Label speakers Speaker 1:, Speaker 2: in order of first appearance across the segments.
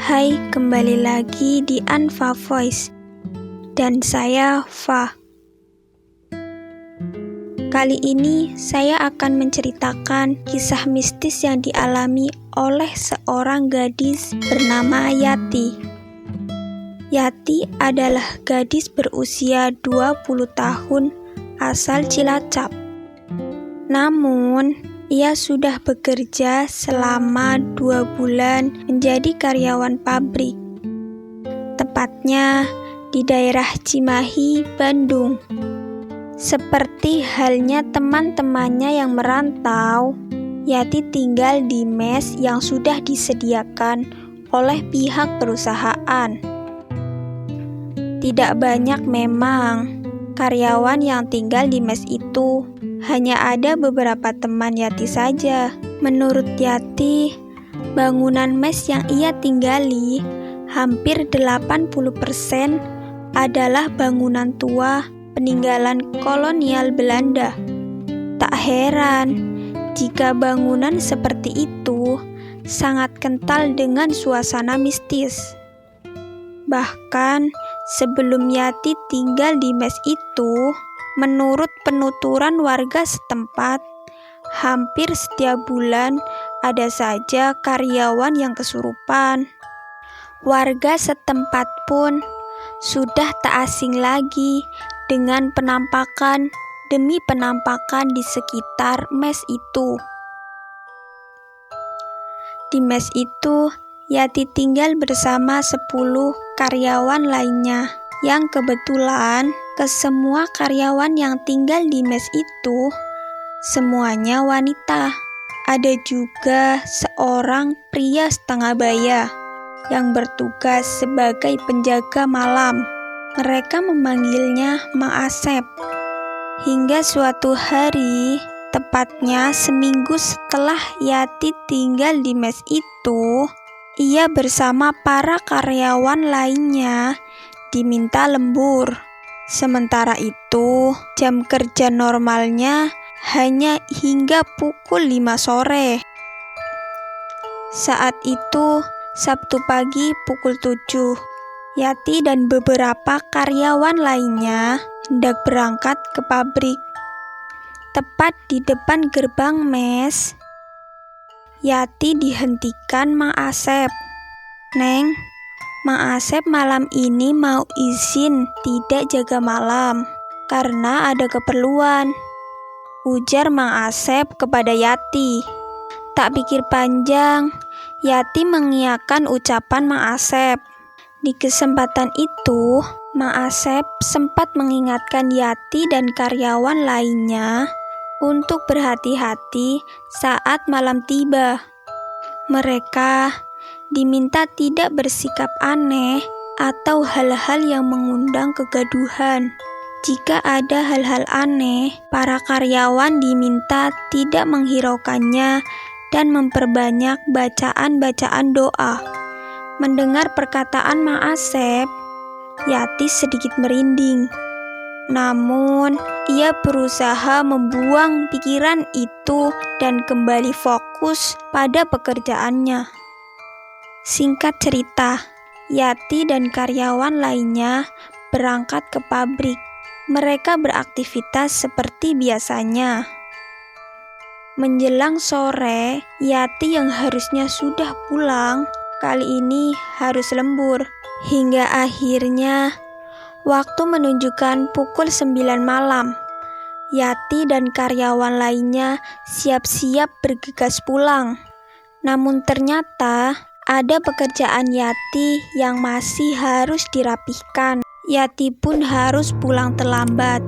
Speaker 1: Hai, kembali lagi di Anfa Voice. Dan saya Fa. Kali ini saya akan menceritakan kisah mistis yang dialami oleh seorang gadis bernama Yati. Yati adalah gadis berusia 20 tahun asal Cilacap. Namun, ia sudah bekerja selama 2 bulan menjadi karyawan pabrik. Tepatnya di daerah Cimahi, Bandung. Seperti halnya teman-temannya yang merantau, Yati tinggal di mes yang sudah disediakan oleh pihak perusahaan. Tidak banyak memang karyawan yang tinggal di mes itu. Hanya ada beberapa teman Yati saja. Menurut Yati, bangunan mes yang ia tinggali hampir 80% adalah bangunan tua peninggalan kolonial Belanda. Tak heran jika bangunan seperti itu sangat kental dengan suasana mistis. Bahkan sebelum Yati tinggal di mes itu, menurut penuturan warga setempat, hampir setiap bulan ada saja karyawan yang kesurupan. Warga setempat pun sudah tak asing lagi dengan penampakan demi penampakan di sekitar mes itu. Di mes itu, Yati tinggal bersama 10 karyawan lainnya, yang kebetulan kesemua karyawan yang tinggal di mes itu semuanya wanita. Ada juga seorang pria setengah baya yang bertugas sebagai penjaga malam. Mereka memanggilnya Mang Asep. Hingga suatu hari, tepatnya seminggu setelah Yati tinggal di mes itu, ia bersama para karyawan lainnya diminta lembur. Sementara itu, jam kerja normalnya hanya hingga pukul 5 sore. Saat itu, Sabtu pagi pukul 7, Yati dan beberapa karyawan lainnya hendak berangkat ke pabrik. Tepat di depan gerbang mes, Yati dihentikan Mang Asep. "Neng, Mang Asep malam ini mau izin tidak jaga malam karena ada keperluan," ujar Mang Asep kepada Yati. Tak pikir panjang, Yati mengiyakan ucapan Mang Asep. Di kesempatan itu, Mang Asep sempat mengingatkan Yati dan karyawan lainnya untuk berhati-hati saat malam tiba. Mereka diminta tidak bersikap aneh atau hal-hal yang mengundang kegaduhan. Jika ada hal-hal aneh, para karyawan diminta tidak menghiraukannya dan memperbanyak bacaan-bacaan doa. Mendengar perkataan Mang Asep, Yati sedikit merinding. Namun, ia berusaha membuang pikiran itu dan kembali fokus pada pekerjaannya. Singkat cerita, Yati dan karyawan lainnya berangkat ke pabrik. Mereka beraktivitas seperti biasanya. Menjelang sore, Yati yang harusnya sudah pulang, kali ini harus lembur. Hingga akhirnya, waktu menunjukkan pukul 9 malam. Yati dan karyawan lainnya siap-siap bergegas pulang. Namun ternyata ada pekerjaan Yati yang masih harus dirapihkan. Yati pun harus pulang terlambat,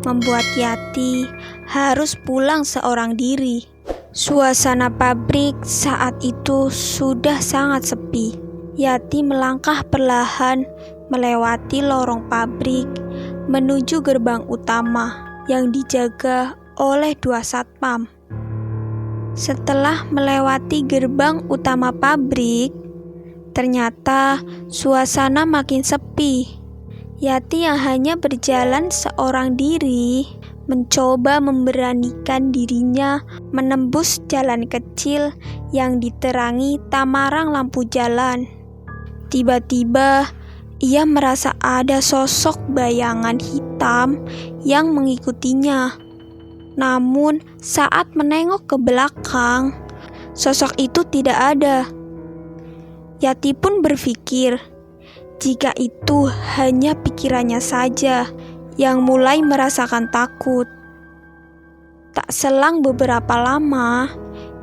Speaker 1: membuat Yati harus pulang seorang diri. Suasana pabrik saat itu sudah sangat sepi. Yati melangkah perlahan melewati lorong pabrik menuju gerbang utama yang dijaga oleh 2 satpam. Setelah melewati gerbang utama pabrik, ternyata suasana makin sepi. Yati yang hanya berjalan seorang diri mencoba memberanikan dirinya menembus jalan kecil yang diterangi tamarang lampu jalan. Tiba-tiba, ia merasa ada sosok bayangan hitam yang mengikutinya. Namun, saat menengok ke belakang, sosok itu tidak ada. Yati pun berpikir, jika itu hanya pikirannya saja yang mulai merasakan takut. Tak selang beberapa lama,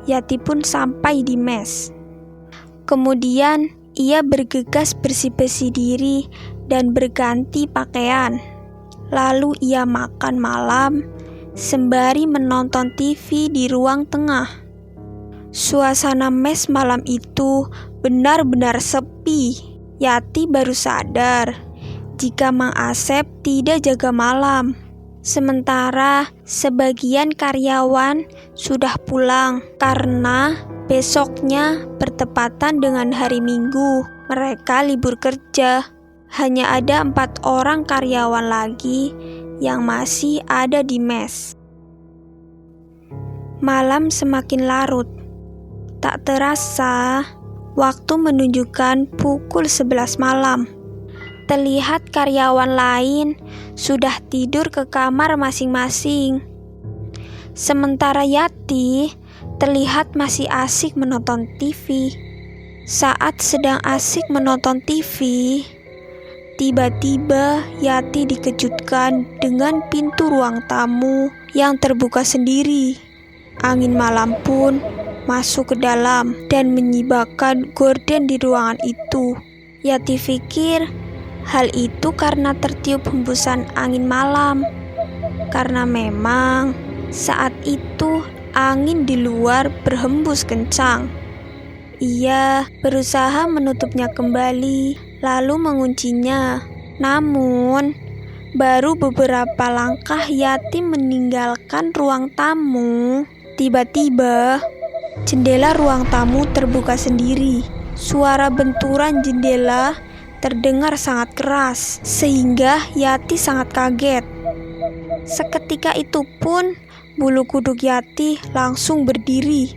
Speaker 1: Yati pun sampai di mes. Kemudian, ia bergegas bersih-bersih diri dan berganti pakaian. Lalu ia makan malam sembari menonton TV di ruang tengah. Suasana mes malam itu benar-benar sepi. Yati baru sadar jika Mang Asep tidak jaga malam. Sementara sebagian karyawan sudah pulang karena besoknya bertepatan dengan hari Minggu. Mereka libur kerja. Hanya ada 4 orang karyawan lagi yang masih ada di mes. Malam semakin larut. Tak terasa, waktu menunjukkan pukul 11 malam. Terlihat karyawan lain sudah tidur ke kamar masing-masing. Sementara Yati terlihat masih asik menonton TV. Saat sedang asik menonton TV, tiba-tiba Yati dikejutkan dengan pintu ruang tamu yang terbuka sendiri. Angin malam pun masuk ke dalam dan menyibakkan gorden di ruangan itu. Yati pikir hal itu karena tertiup hembusan angin malam. Karena memang saat itu angin di luar berhembus kencang. Ia berusaha menutupnya kembali, lalu menguncinya. Namun, baru beberapa langkah Yati meninggalkan ruang tamu, tiba-tiba jendela ruang tamu terbuka sendiri. Suara benturan jendela terdengar sangat keras, sehingga Yati sangat kaget. Seketika itu pun, bulu kuduk Yati langsung berdiri.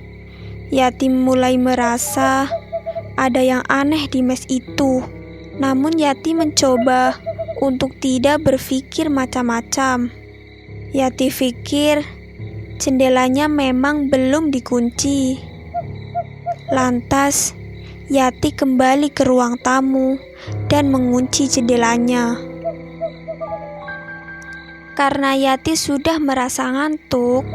Speaker 1: Yati mulai merasa ada yang aneh di mes itu. Namun Yati mencoba untuk tidak berpikir macam-macam. Yati pikir jendelanya memang belum dikunci. Lantas, Yati kembali ke ruang tamu dan mengunci jendelanya. Karena Yati sudah merasa ngantuk,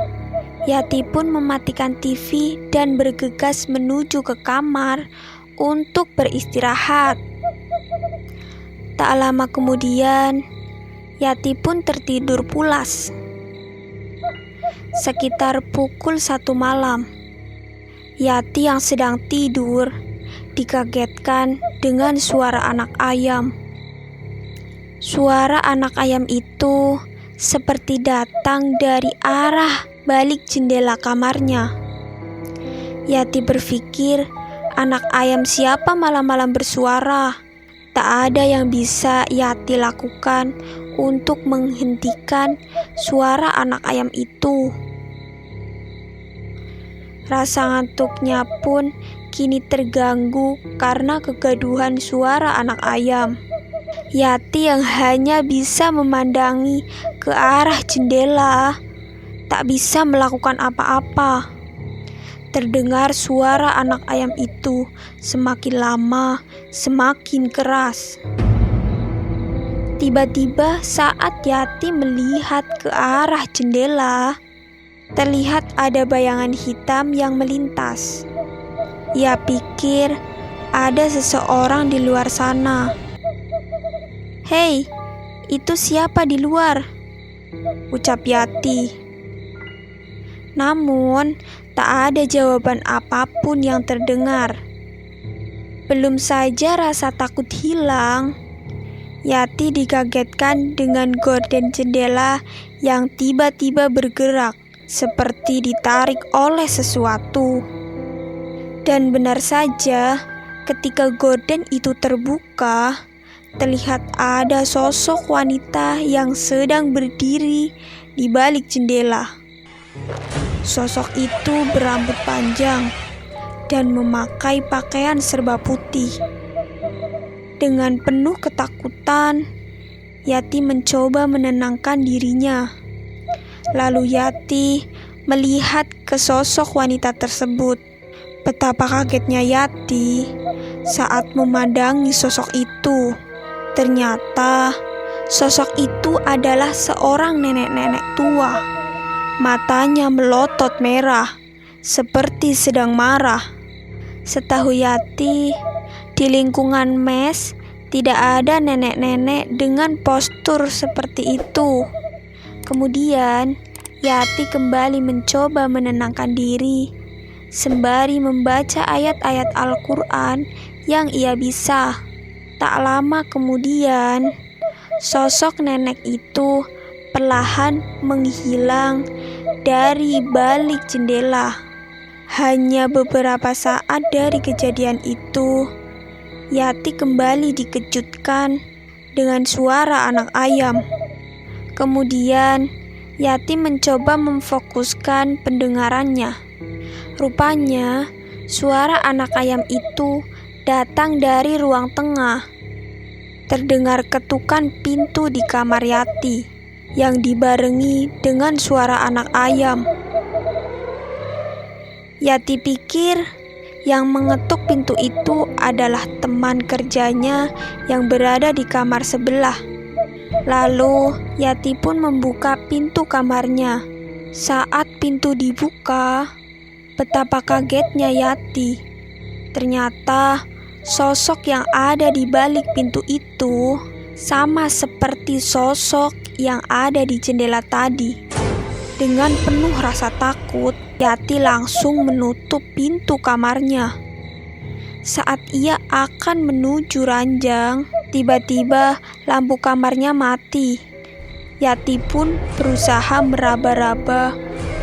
Speaker 1: Yati pun mematikan TV dan bergegas menuju ke kamar untuk beristirahat. Tak lama kemudian, Yati pun tertidur pulas. Sekitar pukul 1 malam, Yati yang sedang tidur dikagetkan dengan suara anak ayam. Suara anak ayam itu seperti datang dari arah balik jendela kamarnya. Yati berpikir, anak ayam siapa malam-malam bersuara? Tak ada yang bisa Yati lakukan untuk menghentikan suara anak ayam itu. Rasa ngantuknya pun kini terganggu karena kegaduhan suara anak ayam. Yati yang hanya bisa memandangi ke arah jendela, tak bisa melakukan apa-apa. Terdengar suara anak ayam itu semakin lama semakin keras. Tiba-tiba saat Yati melihat ke arah jendela, terlihat ada bayangan hitam yang melintas. Ia pikir ada seseorang di luar sana. "Hei, itu siapa di luar?" ucap Yati. Namun, tak ada jawaban apapun yang terdengar. Belum saja rasa takut hilang, Yati dikagetkan dengan gorden jendela yang tiba-tiba bergerak, seperti ditarik oleh sesuatu. Dan benar saja, ketika gorden itu terbuka, terlihat ada sosok wanita yang sedang berdiri di balik jendela. Sosok itu berambut panjang dan memakai pakaian serba putih. Dengan penuh ketakutan, Yati mencoba menenangkan dirinya. Lalu Yati melihat ke sosok wanita tersebut. Betapa kagetnya Yati saat memandangi sosok itu. Ternyata sosok itu adalah seorang nenek-nenek tua. Matanya melotot merah, seperti sedang marah. Setahu Yati, di lingkungan mes tidak ada nenek-nenek dengan postur seperti itu. Kemudian, Yati kembali mencoba menenangkan diri, sembari membaca ayat-ayat Al-Quran yang ia bisa. Tak lama kemudian, sosok nenek itu perlahan menghilang dari balik jendela. Hanya beberapa saat dari kejadian itu, Yati kembali dikejutkan dengan suara anak ayam. Kemudian, Yati mencoba memfokuskan pendengarannya. Rupanya, suara anak ayam itu datang dari ruang tengah. Terdengar ketukan pintu di kamar Yati yang dibarengi dengan suara anak ayam. Yati pikir yang mengetuk pintu itu adalah teman kerjanya yang berada di kamar sebelah. Lalu, Yati pun membuka pintu kamarnya. Saat pintu dibuka, betapa kagetnya Yati. Ternyata, sosok yang ada di balik pintu itu sama seperti sosok yang ada di jendela tadi. Dengan penuh rasa takut, Yati langsung menutup pintu kamarnya. Saat ia akan menuju ranjang, tiba-tiba lampu kamarnya mati. Yati pun berusaha meraba-raba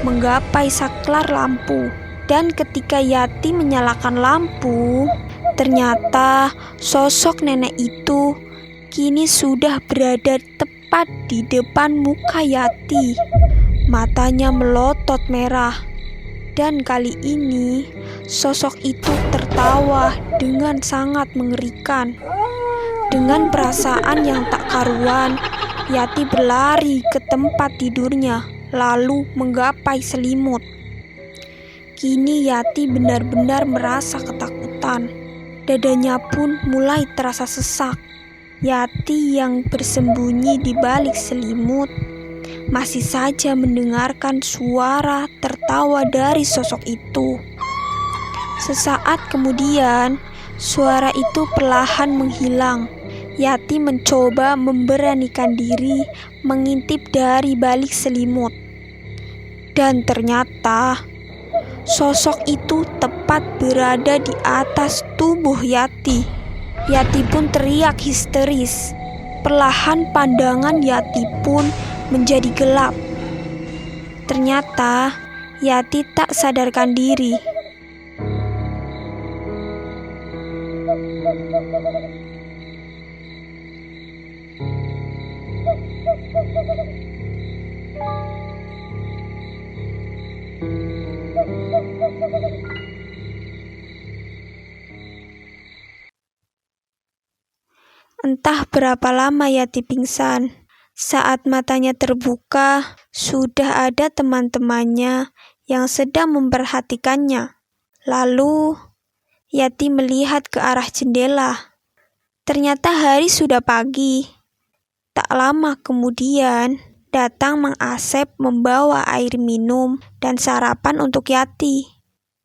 Speaker 1: menggapai saklar lampu. Dan ketika Yati menyalakan lampu, ternyata sosok nenek itu kini sudah berada tepat di depan muka Yati. Matanya melotot merah. Dan kali ini, sosok itu tertawa dengan sangat mengerikan. Dengan perasaan yang tak karuan, Yati berlari ke tempat tidurnya, lalu menggapai selimut. Kini Yati benar-benar merasa ketakutan. Dadanya pun mulai terasa sesak. Yati yang bersembunyi di balik selimut masih saja mendengarkan suara tertawa dari sosok itu. Sesaat kemudian, suara itu perlahan menghilang. Yati mencoba memberanikan diri mengintip dari balik selimut. Dan ternyata, sosok itu tepat berada di atas tubuh Yati. Yati pun teriak histeris. Perlahan pandangan Yati pun menjadi gelap. Ternyata Yati tak sadarkan diri. Entah berapa lama Yati pingsan. Saat matanya terbuka, sudah ada teman-temannya yang sedang memperhatikannya. Lalu, Yati melihat ke arah jendela. Ternyata hari sudah pagi. Tak lama kemudian, datang Mang Asep membawa air minum dan sarapan untuk Yati.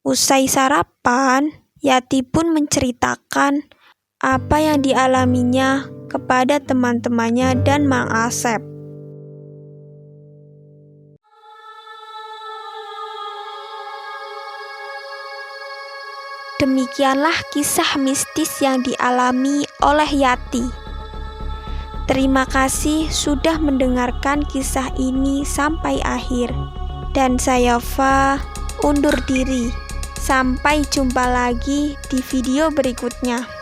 Speaker 1: Usai sarapan, Yati pun menceritakan apa yang dialaminya kepada teman-temannya dan Mang Asep. Demikianlah kisah mistis yang dialami oleh Yati. Terima kasih sudah mendengarkan kisah ini sampai akhir. Dan saya Fa undur diri. Sampai jumpa lagi di video berikutnya.